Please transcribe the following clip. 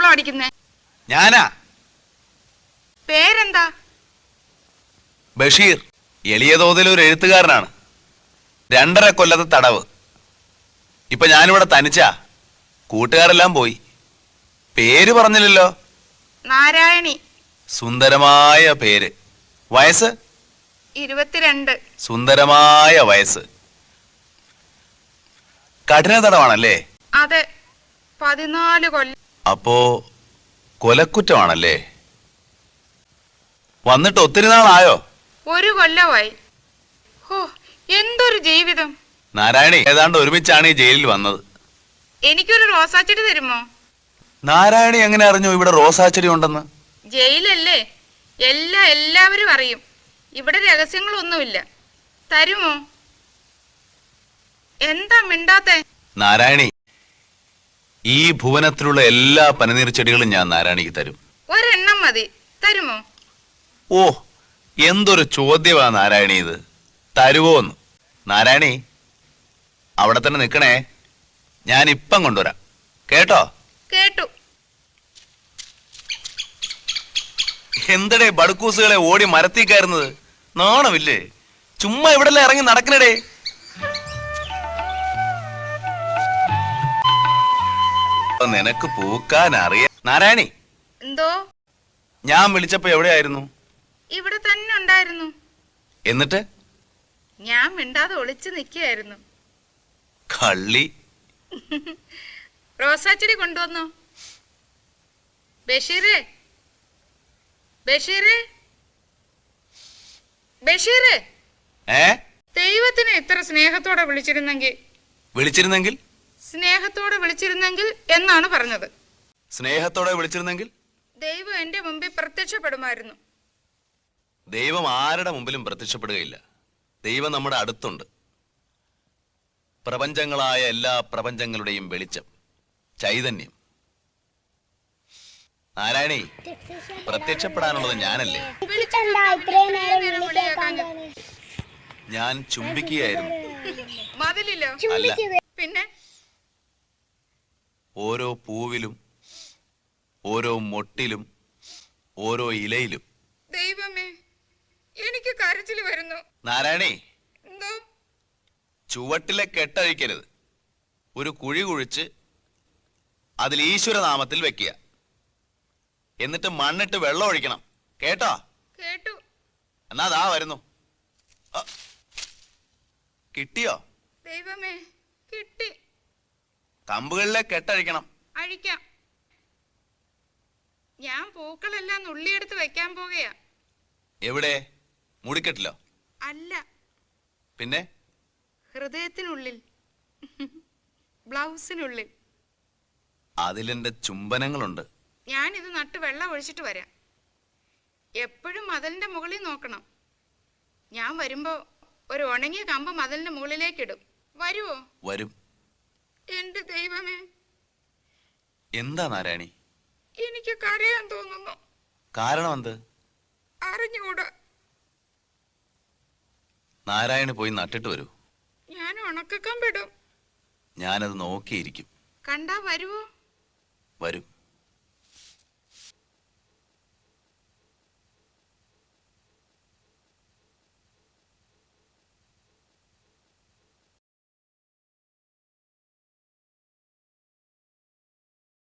കള്ളക്കടത്താണോ അടിക്കുന്നേ? ഞാനാ. പേരെന്താ? ബഷീർ. എളിയ തോതിൽ ഒരു എഴുത്തുകാരനാണ്. 2.5 കൊല്ലത്തെ തടവ്. ഇപ്പൊ ഞാനിവിടെ തനിച്ചാ. കൂട്ടുകാരെല്ലാം പോയി. പേര് പറഞ്ഞില്ലല്ലോ. നാരായണി. സുന്ദരമായ പേര്. വയസ്സ്? 22. സുന്ദരമായ വയസ്സ്. കഠിന തടവാണല്ലേ? അതെ, 14 കൊല്ലം. അപ്പോ കൊലക്കുറ്റമാണല്ലേ? വന്നിട്ട് ഒത്തിരി നാളായോ? 1 കൊല്ലമായി. ഓ, എന്തൊരു ജീവിതം. നാരായണി, ഏതാണ്ട് ഒരുമിച്ചാണ് ഈ ജയിലിൽ വന്നത്. എനിക്കൊരു റോസാച്ചെടി തരുമോ? നാരായണി എങ്ങനെ അറിഞ്ഞു ഇവിടെ റോസാച്ചെടി ഉണ്ടെന്ന്? ജയിലല്ലേ, എല്ലാവരും അറിയും. ഇവിടെ രഹസ്യങ്ങളൊന്നുമില്ല. തരുമോ? എന്താ മിണ്ടാത്തെ? നാരായണി, ഈ ഭുവനത്തിലുള്ള എല്ലാ പനിനീർ ചെടികളും ഞാൻ നാരായണിക്ക് തരും. ഒരെണ്ണം മതി. തരുമോ? ഓ, എന്തൊരു ചോദ്യമാ നാരായണി ഇത്. തരുവോന്ന്? നാരായണി, അവിടെ തന്നെ നിൽക്കണേ. ഞാൻ ഇപ്പം കൊണ്ടുവരാം. കേട്ടോ? കേട്ടു. എന്തടേ ബടുക്കൂസുകളെ ഓടി മരത്തിൽ കയറുന്നത്? നാണമില്ലേ? ചുമ്മാ ഇവിടെല്ലാം ഇറങ്ങി നടക്കണടേ. നിനക്ക് പൂക്കാൻ അറിയാം. നാരായണി, എന്തോ? ഞാൻ വിളിച്ചപ്പോ എവിടെയായിരുന്നു? ഇവിടെ തന്നെ ഉണ്ടായിരുന്നു. എന്നിട്ട്? ഞാൻ മിണ്ടാതെ ഒളിച്ചു നിൽക്കുകയായിരുന്നു. കള്ളി. റോസാച്ചെടി കൊണ്ടുവന്നോ? ബഷീറേ, ബഷീറേ, ബഷീറേ. ദൈവത്തിനെ ഇത്ര സ്നേഹത്തോടെ വിളിച്ചിരുന്നെങ്കിൽ സ്നേഹത്തോടെ വിളിച്ചിരുന്നെങ്കിൽ എന്നാണ് പറഞ്ഞത്. സ്നേഹത്തോടെ വിളിച്ചിരുന്നെങ്കിൽ ദൈവം എന്റെ മുമ്പിൽ പ്രത്യക്ഷപ്പെടുമായിരുന്നു. ദൈവം ആരുടെ മുമ്പിലും പ്രത്യക്ഷപ്പെടുകയില്ല. ദൈവം നമ്മുടെ അടുത്തുണ്ട്. പ്രപഞ്ചങ്ങളായ എല്ലാ പ്രപഞ്ചങ്ങളുടെയും വെളിച്ചം, ചൈതന്യം. നാരായണി, പ്രത്യക്ഷപ്പെടാനുള്ളത് ഞാനല്ലേ? ഞാൻ ചുംബിക്കുകയായിരുന്നു. മതിലില്ലോ? അല്ല. പിന്നെ? ഓരോ പൂവിലും, ഓരോ മൊട്ടിലും, ഓരോ ഇലയിലും. ദൈവമേ, എനിക്ക് കരച്ചിൽ വരുന്നു. നാരായണി, എന്തോ? ചുവട്ടിലെ കെട്ടഴിക്കരുത്. ഒരു കുഴി കുഴിച്ച് അതിൽ ഈശ്വരനാമത്തിൽ വെക്കുക. എന്നിട്ട് മണ്ണിട്ട് വെള്ളം ഒഴിക്കണം. കേട്ടോ? കേട്ടു. എന്നാ ദാ വരുന്നു. കിട്ടിയോ? ദൈവമേ, കിട്ടി. കമ്പുകളിലെ കെട്ടഴിക്കണം. അഴിക്കാം. ഞാൻ പൂക്കളെല്ലാം നുള്ളിയെടുത്ത് വെക്കാൻ പോകുകയാ. എവിടെ? മുടിക്കെട്ടിലോ? അല്ല, പിന്നെ? ഹൃദയത്തിനുള്ളിൽ, ബ്ലൗസിനുള്ളിൽ. അതിലെന്റെ ചുംബനങ്ങളുണ്ട്. ഞാനിത് നട്ട് വെള്ളം ഒഴിച്ചിട്ട് വരാം. എപ്പോഴും മതിലിന്റെ മുകളിൽ നോക്കണം. ഞാൻ വരുമ്പോ ഒരു ഉണങ്ങിയ കമ്പ് മതിലിന്റെ മുകളിലേക്കിടും. വരുവോ? വരും. എന്റെ ദൈവമേ. എന്താ നാരായണി? എനിക്ക് കരയാൻ തോന്നുന്നു. കാരണം എന്ത്? അറിഞ്ഞുകൂടാ. നാരായണി പോയി നട്ടിട്ട് വരൂ. ഞാൻ ഉണക്കക്കമ്പിടും. ഞാനത് നോക്കിയിരിക്കും. കണ്ടാ വരുവോ? വരും.